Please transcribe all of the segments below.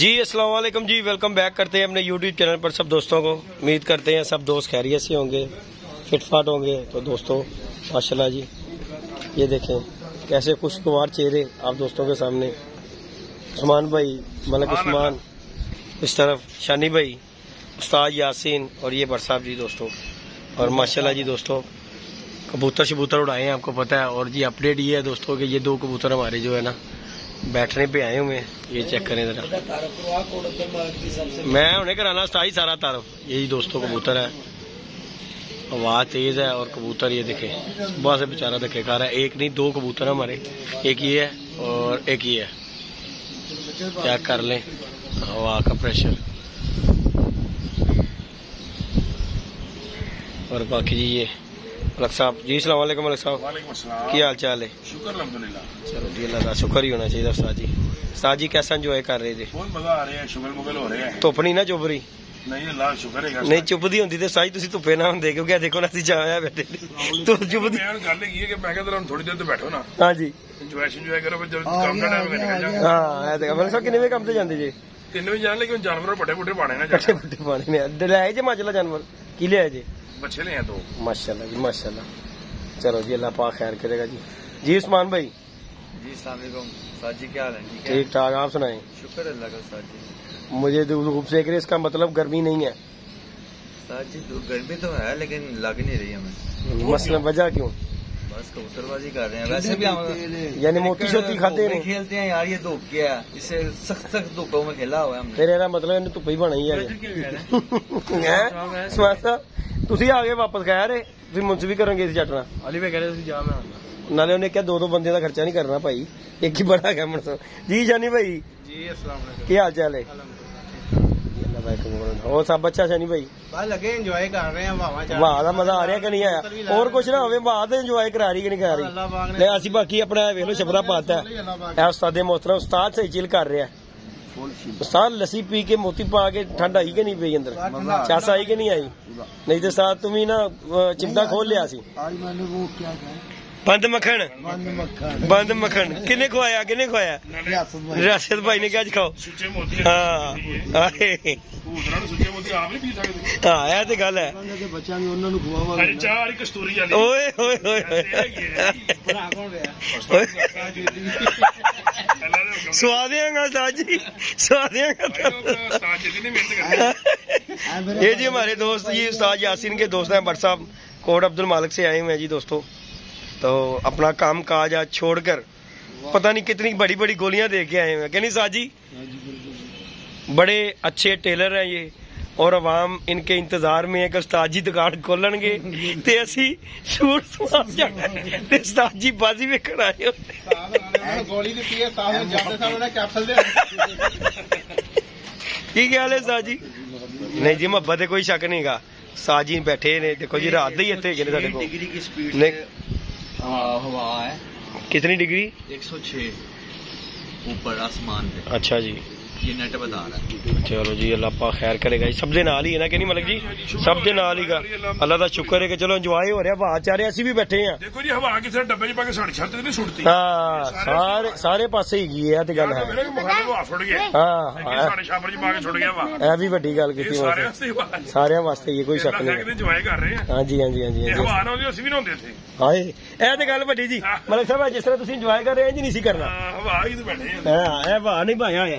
जी अस्सलाम वालेकुम जी, welcome back करते हैं अपने यूट्यूब चैनल पर सब दोस्तों को। उम्मीद करते हैं सब दोस्त खैरियत से होंगे, फिटफाट होंगे। तो दोस्तों माशाल्लाह जी, ये देखें कैसे खुशगवार चेहरे आप दोस्तों के सामने। उस्मान भाई, मलिक उस्मान, इस तरफ शानी भाई, उस्ताद यासीन और ये बरसाब जी दोस्तों। और माशाल्लाह जी दोस्तों, कबूतर शबूतर उड़ाए हैं आपको पता है। और जी अपडेट ये है दोस्तों कि ये दो कबूतर हमारे जो है ना बैठने पे आए हुए हैं। ये चेक करें जरा, मैं उन्हें कराना स्टाई सारा तारफ। यही दोस्तों कबूतर है, आवाज तेज है और कबूतर ये देखे सुबह से बेचारा धक्के खा रहा है। एक नहीं दो कबूतर हमारे, एक ये है और एक ये है। चेक कर लें हवा का प्रेशर। और बाकी जी ये मलिक साहब जी, अस्सलाम वालेकुम मलिक साहब, क्या हाल चाल है? शुक्र अल्हम्दुलिल्लाह। चलो जी, अल्लाह का शुक्र ही होना चाहिए। उस्ताद जी, उस्ताद जी कैसा एंजॉय कर रहे थे? बहुत मजा आ रहा है, शुगल मुगल हो रहे हैं। धुप नहीं ना चुभ रही? नहीं अल्लाह शुक्र है। नहीं चुभदी होंदी ते साई तुसी धुप्पे ना होंदे, क्योंकि देखो ना असि जाया बैठे तो चुभदी। गल ये कि मैं कहता थोड़ी देर तो बैठो ना। हाँ जी, एंजॉय करो, जब काम का टाइम निकल जाए। हाँ देखा मलिक साहब, किन्ने बजे काम ते जांदे जी? 3 बजे जान, लेकिन जानवर पट्टे पुट्टे पाने ना। पट्टे पुट्टे पाने ने ले जे माशाल्लाह जानवर की ले आए जी? बच्चे ले हैं 2 माशाल्लाह जी माशाल्लाह। चलो जी, अल्लाह पाक खैर करेगा जी। जी उस्मान भाई जी, अस्सलाम वालेकुम साद जी, क्या हाल है? ठीक ठाक, आप सुनाएं? शुक्र अल्लाह का साद जी। मुझे धूप सेक रहे, इसका मतलब गर्मी नहीं है साद जी? गर्मी तो है लेकिन लग नहीं रही हमें। मसलन वजह क्यों? बस कबूतरबाजी कर रहे हैं। वैसे भी हम यानी मोती शोती खाते हैं, खेलते हैं यार। ये धूप क्या है, इससे सख्त सख्त धूपों में खेला हुआ है हमने। फिर मतलब इन्हें धुप्पे ही बना ही है। तुसी आ गए वापस गया रे, तुम मुंसवी करोगे इस चटना अली भाई कह रहे जा मैं नाले उन्हें क्या 2-2 बंदे का खर्चा नहीं करना भाई, एक ही बड़ा है मुंसो जी। जानी भाई जी, अस्सलाम वालेकुम, क्या हाल चाल है? और सब अच्छा शानी भाई? लगे एंजॉय कर रहे हैं। वाह का मजा आ रहा कि नहीं आया? और कुछ ना हो वाह एंजॉय करा रही कि नहीं करा रही? असि बाकी अपना वेख लो छपरा पाता है। उस्ताद मोहतरम, उस्ताद सही चिल कर रहा है। उस्ताद लस्सी पी के मोती पा के ठंड आई कि नहीं पी अंदर? चस आई कि नहीं आई? नहीं तो साथ तुम ही ना चिमटा खोल लिया सी। बंद मक्खन, बंद मक्खन किन्ने खुआया? किन्ने खुआया? रियासत भाई ने क्या खाओ। हाँ हाँ, तो गल है। ओए ओए ओए स्वादियागा उस्ताद जी, स्वादियागा। ये जी हमारे दोस्त जी उस्ताद यासीन के दोस्त हैं बरसाब, कोट अब्दुल मालिक से आए हुए हैं जी दोस्तों। तो अपना काम काज आज छोड़कर पता नहीं कितनी बड़ी बड़ी गोलियां दे के आए हुए हैं, क्या नहीं साद जी? बड़े अच्छे टेलर हैं ये, और अवाम इनके इंतजार में है कि उस्ताद जी दुकान खोलणगे ते असी सूट सवा ते उस्ताद जी बाजी वेखण आए होते। गोली दी है साहब जाते साहब ने कैप्सूल दे की ख्याल है साद जी? नहीं जी, मुहब्बत कोई शक नहीं गा। साद जी बैठे ने, देखो जी रात दे ही इत्थे हैगे ने साडे कोल। डिग्री की स्पीड नहीं हवा है। कितनी डिग्री? 106 ऊपर आसमान पे। अच्छा जी, ये नेट बता रहा है। चलो जी, अल्लाह पाक खैर करेगा जी। सब दे नाल ही है ना कि नहीं मलिक जी? सब दे नाल ही गा। अल्लाह का शुक्र है कि चलो एंजॉय हो रहा। हवा चा रहे, असी भी बैठे हैं। देखो जी हवा किसी डब्बे च पाके साड़ी छत नहीं सुटती। हाँ सारे पासे ही है तो गल है। हाँ यह भी वड्डी गल की, सारे वास्ते ये कोई शक नहीं। एंजॉय कर रहे हैं। हाँ जी हाँ जी हाँ जी हवा ना होंदी असीं भी नहांदे थे। हाय यह तो गल वड्डी जी। मलिक साहब जिस तरह तुसीं एंजॉय कर रहे हैं जी नहीं सी करना। हवा ही तो बैठे हैं। हाँ यह हवा नहीं पाया है।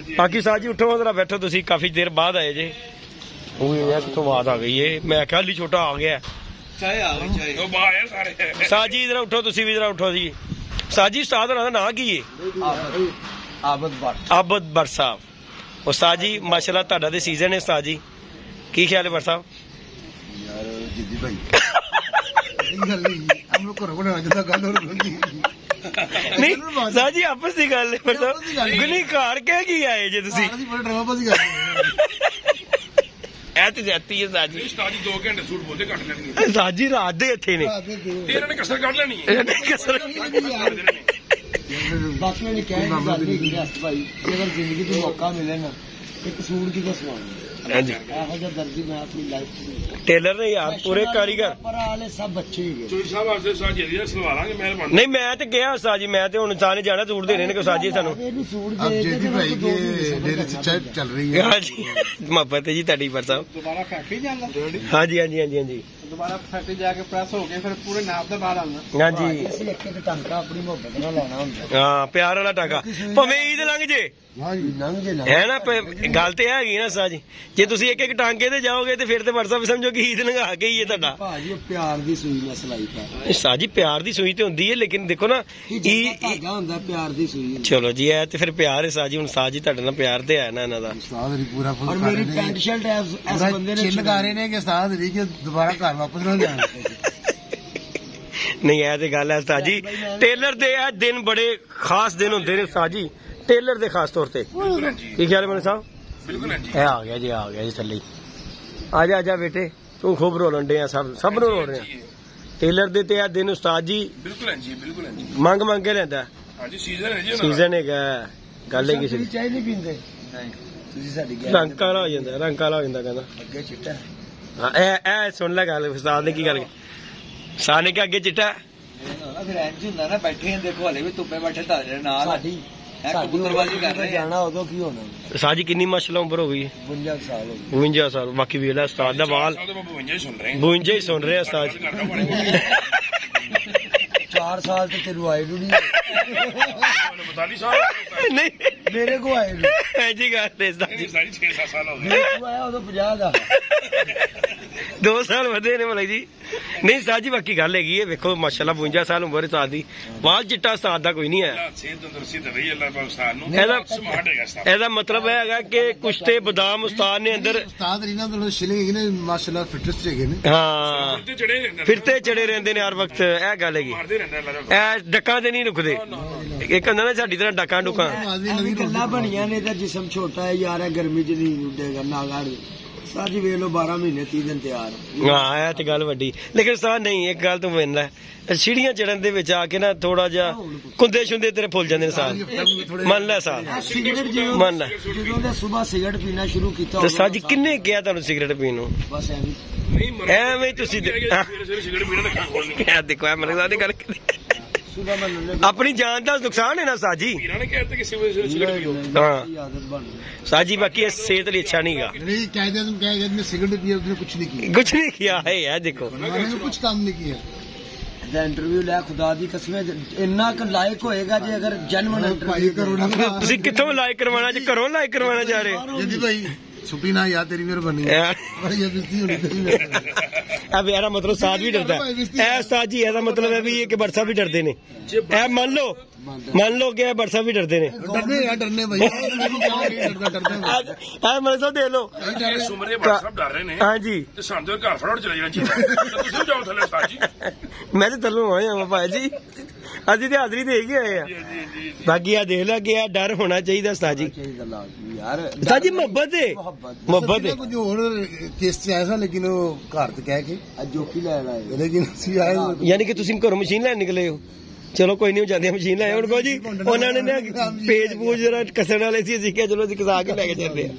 बाकी साहब जी उठो जरा बैठो, तुसी काफी देर बाद आए जे। कितों बात आ गई है, मैं क्या ली छोटा आ गया। साहब जी इधर उठो, तुसी भी इधर उठो जी। साहब जी उस्ताद होना ना की है आबद भट्ट साहब। उस्ताद जी माशाल्लाह तुहाडा ते सीजन है। उस्ताद जी की ख्याल है भट्ट साहब? नहीं साहब जी आपस की गल है, मतलब गुनी कार क्या की आए जे तुसी? ऐ ते जाती है साहब जी। उस्ताद जी 2 घंटे सूट बोलते कट लेंगे। साहब जी रात दे इत्थे ने, इन्हां ने कसर कट लेनी है। बाकी ने क्या भाई, अगर जिंदगी में मौका मिले ना एक सूट की तो सवाल हाँ जी दर्जी मैं अपनी लाइफ टेलर ने यार पूरे कारीगर पर वाले सब बच्चे ही गए ਚੋਈ ਸਾਹਿਬ ਵਾਸਤੇ ਸਾਜੀ ਦੀ ਸਲਵਾਰਾਂਗੇ ਮਿਹਰਬਾਨੀ नहीं मैं तो गया उस्ताद जी मैं तो हुण सारे जाना सूट देने ने को उस्ताद जी सानू ਇਹਨੂੰ ਸੂਟ अब ਦੇ जेबी भाई के डेरे से चल रही है। हाँ जी मोहब्बत है जी ताड़ी पर साहब ਦੁਬਾਰਾ ਫੈਕਟਰੀ ਜਾਂਦਾ हाँ जी हाँ जी हाँ जी हाँ जी ਦੁਬਾਰਾ ਫੈਕਟਰੀ ਜਾ ਕੇ ਪ੍ਰੈਸ ਹੋ ਕੇ ਫਿਰ ਪੂਰੇ ਨਾਪ ਦਾ ਬਾਹਰ ਆਉਂਦਾ हाँ जी ਅਸੀਂ ਇੱਕ ਇੱਕ ਟਾਂਕਾ ਆਪਣੀ ਮੁਹੱਬਤ ਨਾਲ ਲੈਣਾ ਹੁੰਦਾ हाँ प्यार वाला टाका भावें ईद लंघ जे ਲੰਘ ਜੇ ਨਾ है ना गल तो हैगी ना उस्ताद जी जे तुसीं एक एक टांके ते जाओगे तो फिर तो व्हाट्सएप समझो कि ईद लंघा के ही है तुहाडा ਭਾਜੀ ਉਹ ਪਿਆਰ ਦੀ ਸੂਈ ਨਾਲ ਸਲਾਈ ਪਾ उस्ताद जी प्यार दी सूई ते हुंदी है लेकिन देखो ना ਧਾਗਾ ਹੁੰਦਾ ਪਿਆਰ ਦੀ ਸੂਈ चलो जी है तो फिर प्यार है उस्ताद जी हुण उस्ताद जी तुहाडे नाल प्यार ते है ना इन्हां दा उस्ताद री पूरा फुल ਔਰ ਮੇਰੀ ਪੈਂਟ ਸ਼ਰਟ ਇਸ ਬੰਦੇ ਨੇ चिन्ह गा रहे ने कि उस्ताद री के दोबारा घर वापस ना जाना। नहीं है तो गल है उस्ताद जी टेलर दे ए दिन बड़े खास दिन हुंदे ने उस्ताद जी टेलर दे खास तौर ते की ख्याल है मने साहब ਬਿਲਕੁਲ ਹਾਂਜੀ ए आ गया जी थल्ले आजा आजा बेटे तू खूब रोलन डे सब नु रोल रहे हैं टेलर दे ते ए दिन उस्ताद जी ਬਿਲਕੁਲ ਹਾਂਜੀ ਬਿਲकुल ਹਾਂਜੀ ਮੰਗ ਮੰਗ ਕੇ ਲੈਂਦਾ ਹਾਂਜੀ ਸੀਜ਼ਨ ਹੈ ਜੀ ਸੀਜ਼ਨ ਹੈਗਾ ਗੱਲ ਹੈ ਕਿਸੇ ਤੁਸੀਂ ਚਾਹ ਨਹੀਂ ਪੀਂਦੇ ਨਹੀਂ ਤੁਸੀਂ ਸਾਡੀ ਰੰਗ ਕਾਲਾ ਹੋ ਜਾਂਦਾ ਰੰਗ ਕਾਲਾ ਹੋ ਜਾਂਦਾ ਕਹਿੰਦਾ ਅੱਗੇ ਚਿੱਟਾ ਹਾਂ ਇਹ ਸੁਣ ਲੈ ਗੱਲ ਉਸਤਾਦ ਨੇ ਕੀ ਗੱਲ ਉਸਤਾਦ ਨੇ ਕਿ ਅੱਗੇ ਚਿੱਟਾ ਫਿਰ ਇੰਜ ਹੁੰਦਾ ਨਾ ਬੈਠੇ ਆਂ ਦੇਖੋ ਹਲੇ ਵੀ ਧੁੱਪੇ ਬੈਠੇ ਤੁਹਾਡੇ ਨਾਲ ਸਾਡੀ ਕਬੂਤਰਬਾਜ਼ੀ ਕਰ ਰਹੇ ਆ ਜਾਣਾ ਉਦੋਂ ਕੀ ਹੋਣਾ ਉਸਤਾਦ ਜੀ ਕਿੰਨੀ ਮਾਸ਼ਾਅੱਲਾ ਉਮਰ ਹੋ ਗਈ 52 ਸਾਲ ਹੋ 52 ਸਾਲ ਬਾਕੀ ਵੇਲਾ ਉਸਤਾਦ ਦਾ ਵਾਲ ਸਾਹਿਬ ਦੇ 52 ਸੁਣ ਰਹੇ 52 ਹੀ ਸੁਣ ਰਹੇ ਆ ਉਸਤਾਦ ਜੀ 4 ਸਾਲ ਤੇ ਤੈਨੂੰ ਆਏ ਨੂੰ ਨਹੀਂ 42 ਸਾਲ ਨਹੀਂ ਮੇਰੇ ਕੋ ਆਏ ਨੂੰ ਐ ਜੀ ਗੱਲ ਹੈ ਉਸਤਾਦ ਜੀ ਸਾਰੀ 6-7 ਸਾਲ ਹੋ ਗਏ ਤੂੰ ਆਇਆ ਉਦੋਂ 50 ਦਾ 2 ਸਾਲ ਵਧੇ ਨੇ ਮਲਕ ਜੀ ਨਹੀਂ ਉਸਤਾਦ ਜੀ ਬਾਕੀ ਗੱਲ ਹੈਗੀ ਹੈ ਵੇਖੋ ਮਾਸ਼ਾਅੱਲਾ 52 ਸਾਲ ਉਮਰ ਉਸਤਾਦ ਦੀ ਵਾਲ ਚਿੱਟਾ ਉਸਤਾਦ ਦਾ ਕੋਈ ਨਹੀਂ ਹੈ ਸਿਹਤ ਤੰਦਰੁਸਤੀ ਦੇ ਰਹੀ ਅੱਲਾਹ ਪਾਕ ਸਾਹਿਬ ਨੂੰ ਇਹਦਾ ਸਮਾਰਟ ਹੈਗਾ ਸਾਹਿਬ ਇਹਦਾ ਮਤਲਬ ਇਹ ਹੈਗਾ ਕਿ ਕੁਸ਼ਤੇ ਬਦਾਮ ਉਸਤਾਦ ਨੇ ਅੰਦਰ उस्ताद री ना तो शिलिंग है ने माशाल्लाह फिटनेस चे ने। ਹਾਂ ਤੇ ਚੜੇ ਰਹਿੰਦੇ ਫਿਰ ਤੇ ਚੜੇ ਰਹਿੰਦੇ ਨੇ ਹਰ ਵਕਤ ਇਹ ਗੱਲ ਹੈਗੀ ਮਾਰਦੇ ਰਹਿੰਦੇ ਅੱਲਾਹ ਦਾ ਇਹ ਡੱਕਾਂ ਤੇ ਨਹੀਂ ਰੁਕਦੇ ਇੱਕ ਹੁੰਦਾ ਨਾ ਸਾਡੀ ਤਰ੍ਹਾਂ ਡੱਕਾਂ ਡੁੱਕਾਂ ਐਵੇਂ ਗੱਲਾਂ ਬਣੀਆਂ ਨੇ ਤਾਂ ਜਿਸਮ ਛੋਟਾ ਹੈ ਯਾਰ ਇਹ ਗਰਮੀ ਚ ਨਹੀਂ ਉੱਡੇਗਾ ਨਾਗਾੜ ਸਾਜੀ ਵੇਖ ਲਓ 12 ਮਹੀਨੇ 30 ਦਿਨ ਤਿਆਰ ਹਾਂ ਇਹ ਤੇ ਗੱਲ ਵੱਡੀ ਲੇਕਿਨ ਸਾਹ ਨਹੀਂ ਇੱਕ ਗੱਲ ਤੂੰ ਮੰਨ ਲੈ ਸੀੜੀਆਂ ਚੜਨ ਦੇ ਵਿੱਚ ਆ ਕੇ ਨਾ ਥੋੜਾ ਜਿਹਾ ਕੁੰਦੇ ਸ਼ੁੰਦੇ ਤੇਰੇ ਫੁੱਲ ਜਾਂਦੇ ਨੇ ਸਾਹ ਮੰਨ ਲੈ ਸਾਹ ਸਿਗਰਟ ਮੰਨ ਲੈ ਜਦੋਂ ਦੇ ਸਵੇਰ ਸਿਗਰਟ ਪੀਣਾ ਸ਼ੁਰੂ ਕੀਤਾ ਤੇ ਸਾਹ ਜੀ ਕਿੰਨੇ ਕਿਹਾ ਤੁਹਾਨੂੰ ਸਿਗਰਟ ਪੀਣ ਨੂੰ ਬਸ ਐਵੇਂ ਨਹੀਂ ਮਰ ਐਵੇਂ ਤੁਸੀਂ ਸਵੇਰੇ ਸਵੇਰੇ ਸਿਗਰਟ ਪੀਣਾ ਤਾਂ ਖੋਲਣੀ ਇਹ ਦੇਖੋ ਇਹ ਮਤਲਬ ਦੀ ਗੱਲ ਸੁਬਾ ਮੈਂ ਨੰਨੇ ਆਪਣੀ ਜਾਨ ਦਾ ਨੁਕਸਾਨ ਹੈ ਨਾ ਸਾਜੀ ਪੀਰਾਂ ਨੇ ਕਹਿਤਾ ਕਿ ਸਵੇਰੇ ਸਿਗਰਟ ਪੀਓ ਹਾਂ ਆਦਤ ਬਣ ਗਈ साजी बाकी ये सेहत लिए अच्छा नहीं गा नहीं कायदे तुम क्या कहते सिगरेट पिया उसने कुछ नहीं किया कुछ नहीं किया है यार देखो हमारे ने कुछ काम नहीं किया। ਦਾ ਇੰਟਰਵਿਊ ਲੈ ਖੁਦਾ ਦੀ ਕਸਮ ਇੰਨਾ ਕੁ ਲਾਇਕ ਹੋਏਗਾ ਜੇ ਅਗਰ ਜਨਮਨ भाई करो ना ਤੁਸੀਂ ਕਿੱਥੋਂ ਲਾਇਕ ਕਰਵਾਣਾ ਜੀ ਘਰੋਂ ਲਾਇਕ ਕਰਵਾਣਾ ਚਾਹ ਰਹੇ यदि भाई छुट्टी ना यार तेरी मेहरबानी ए बड़ी बेइज्जती होनी तेरी अब यार मतलब साथ भी डरता है ए उस्ताद जी ऐसा मतलब है भी ये कि बरसा भी डरते ने ए मान लो कि बरसा भी डरते ने डरने यार डरने भाई डरते ए मतलब तो दे लो ਸੁਮਰੇ ਬਾਦ ਸਾਹਿਬ ਡਰ ਰਹੇ ਨੇ हाँ जी ਤੇ ਸਾਨੂੰ ਤਾਂ ਘਰ ਫੜਾਉਣ ਚਲੇ ਜਾਣਾ ਚਾਹੀਦਾ ਤੁਸੀਂ ਜਾਓ ਥੱਲੇ ਉਸਤਾਦ ਜੀ मैं तो थल्लों आया हाँ भाई जी ਅਸੀਂ ਤੇ ਹਾਜ਼ਰੀ ਦੇ ਕੇ ਆਏ ਆ ਬਾਕੀ ਆ ਦੇਖ ਲੈ ਕਿ ਆ ਡਰ ਹੋਣਾ ਚਾਹੀਦਾ ਉਸਤਾਦ ਜੀ ਯਾਰ ਉਸਤਾਦ ਜੀ ਮੁਹੱਬਤ ਹੈ ਮੁਹੱਬਤ ਹੈ कुछ और केस से आया था लेकिन वो घर तो कह के ਜੋਕੀ ਲੈਣ ਆਏ लेकिन ਅਸੀਂ आए ਯਾਨੀ ਕਿ ਤੁਸੀਂ ਘਰੋਂ ਮਸ਼ੀਨ ਲੈਣ ਨਿਕਲੇ ਹੋ ਚਲੋ ਕੋਈ ਨਹੀਂ ਜਾਂਦੇ ਮਸ਼ੀਨ ਲੈ ਹੁਣ ਕਹੋ ਜੀ ਉਹਨਾਂ ਨੇ ਨਾ ਪੇਜ ਪੂਜ ਜਰਾ ਕਸਣ ਵਾਲੇ ਸੀ ਅਸੀਂ ਕਿਹਾ ਚਲੋ ਅਸੀਂ ਕਸਾ ਕੇ ਲੈ ਕੇ ਚੱਲਦੇ ਆ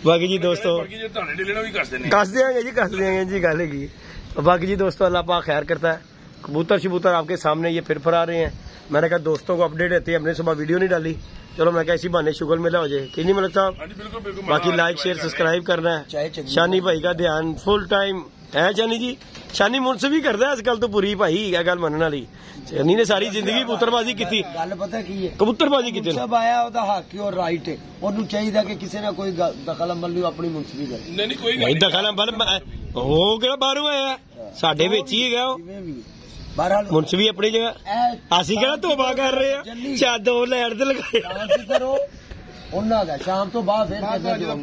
ਬਾਕੀ ਜੀ ਦੋਸਤੋ ਬਾਕੀ ਜੇ ਧਾਨੇ ਢਿੱਲੇ ਨਾਲ ਵੀ ਕੱਸ ਦਿੰਦੇ कस देंगे जी कस देंगे जी गल है बाकी जी दोस्तों अल्लाह पाक खैर करता है कबूतर शबूतर आपके सामने ये फिर आ रहे हैं मैंने कहा दोस्तों को अपडेट रहती है हमने सुबह वीडियो नहीं डाली चलो मैं कहा इसी बहाने शुगल मेला हो जाए कि नहीं मलिक साहब ਹਾਂਜੀ ਬਿਲਕੁਲ ਬਿਲकुल बाकी लाइक शेयर सब्सक्राइब करना है ਚਾਹੇ ਚੰਗੀ शानी भाई का ध्यान फुल टाइम है शानी जी शानी मुंस भी करता है आजकल तो पूरी भाई है गल मनने वाली शानी ने सारी जिंदगी कबूतरबाजी की ਗੱਲ ਪਤਾ ਕੀ ਹੈ कबूतरबाजी की ਸਭ ਆਇਆ ਉਹਦਾ ਹੱਕ ਔਰ ਰਾਈਟ ਹੈ ਉਹਨੂੰ ਚਾਹੀਦਾ ਕਿ ਕਿਸੇ ਨਾ ਕੋਈ ਦਖਲ ਅੰਮਲ ਨੂੰ ਆਪਣੀ ਮੁਨਸਬੀ ਕਰੇ ਨਹੀਂ ਨਹੀਂ ਕੋਈ नहीं दखल अंबल हो गया बाहरों आया साडे विच ही है ਜਿਵੇਂ ਵੀ ਬਹਰਾਲ मुंस भी अपनी जगह ਇਹ ਅਸੀਂ ਕਿਹੜਾ ਤੋਬਾ ਕਰ ਰਹੇ ਆ ਚਾਦ ਦੋ ਲੈਣ ਤੇ ਲਗਾਏ ਸ਼ਾਂਤੀ ਕਰੋ ਉਹਨਾਂ ਦਾ ਸ਼ਾਮ ਤੋਂ ਬਾਅਦ ਫਿਰ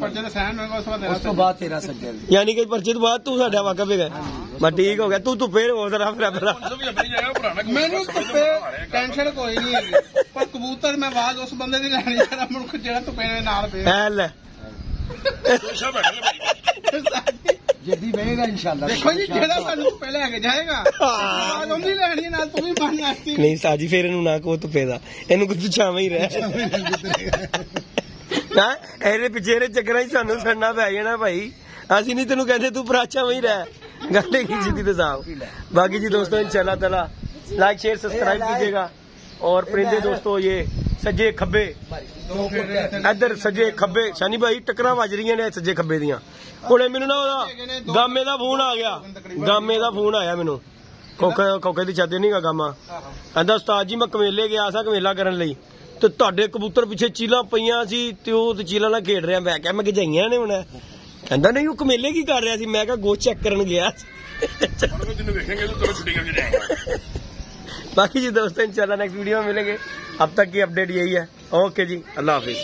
ਪਰਚੇ ਦਾ ਸਾਈਨ ਹੋਏਗਾ ਉਸ ਤੋਂ ਬਾਅਦ ਤੇਰਾ ਸੱਜਣ ਯਾਨੀ ਕਿ ਪਰਚੇ ਤੋਂ ਬਾਅਦ ਤੂੰ ਸਾਡਾ ਵਾਕਫ ਹੈਗਾ ਮੈਂ ਠੀਕ ਹੋ ਗਿਆ ਤੂੰ ਫੇਰ ਹੋਰ ਤਰ੍ਹਾਂ ਫਿਰ ਵੀ ਆਪਣੀ ਜਗ੍ਹਾ ਭਰਾਣਾ ਮੈਨੂੰ ਧੁੱਪੇ ਟੈਨਸ਼ਨ ਕੋਈ ਨਹੀਂ ਹੈਗੀ ਪਰ ਕਬੂਤਰ ਮੈਂ ਆਵਾਜ਼ ਉਸ ਬੰਦੇ ਦੀ ਲੈਣੀ ਜਿਹੜਾ ਮੁਲਕ ਜਿਹੜਾ ਧੁੱਪੇ ਨਾਲ ਪਏ ਐ ਲੈ ਸਭ ਬੈਠੇ ਭਾਈ ਜੱਦੀ ਬਹੇਗਾ ਇਨਸ਼ਾਅੱਲਾ ਦੇਖੋ ਜੀ ਜਿਹੜਾ ਸਾਨੂੰ ਧੁੱਪੇ ਲੈ ਕੇ ਜਾਏਗਾ ਆਵਾਜ਼ ਉਹਦੀ ਲੈਣੀ ਹੈ, ਨਾਲ ਤੂੰ ਵੀ ਬਣ ਆਸਤੀ ਨਹੀਂ ਸਾਜੀ ਫੇਰ ਇਹਨੂੰ ਨਾ ਕੋ ਧੁੱਪੇ ਦਾ ਇਹਨੂੰ ਕੁਝ ਛਾਵੇਂ ਹੀ ਰਹਿ ਇਹਦੇ ਪਿੱਛੇ ਦੇ ਚੱਕਰਾਂ 'ਚ ਸਾਨੂੰ ਸੜਨਾ ਪੈ ਜਾਣਾ ਭਾਈ। ਅਸੀਂ ਨਹੀਂ ਤੈਨੂੰ ਕਹਿੰਦੇ ਤੂੰ ਪ੍ਰਾਚਾ ਵਹੀਂ ਰਹਿ, ਗੱਲ की सीधी तो साहब। बाकी जी दोस्तों इंशाल्लाह ताला लाइक शेयर सब्सक्राइब कीजिएगा। और परिंदे दोस्तों ये सज्जे खब्बे इधर सज्जे खब्बे शानी भाई टक्करां वज रही ने सज्जे खब्बे दियां। हुणे मैनू ना ओहदा गामे दा फोन आ गया, गामे दा फोन आया मैनू। खोखे दी छत नहीं गा गामा, कहंदा उस्ताद जी मैं कमेले गया सा कमेला करन लई ते तुहाडे कबूतर पिछे चीलां पईयां सी ते ओह ते चीलां नाल खेड रिहा। मैं कहा मैं गजाइयां ने हुण। कहंदा नहीं वो कमेले की कर रहा सी। मैं कहा गोश्त चेक करन गया। बाकी जी दोस्तों इंशाल्लाह नेक्स्ट वीडियो में मिलेंगे। अब तक की अपडेट यही है। ओके जी, अल्लाह हाफिज।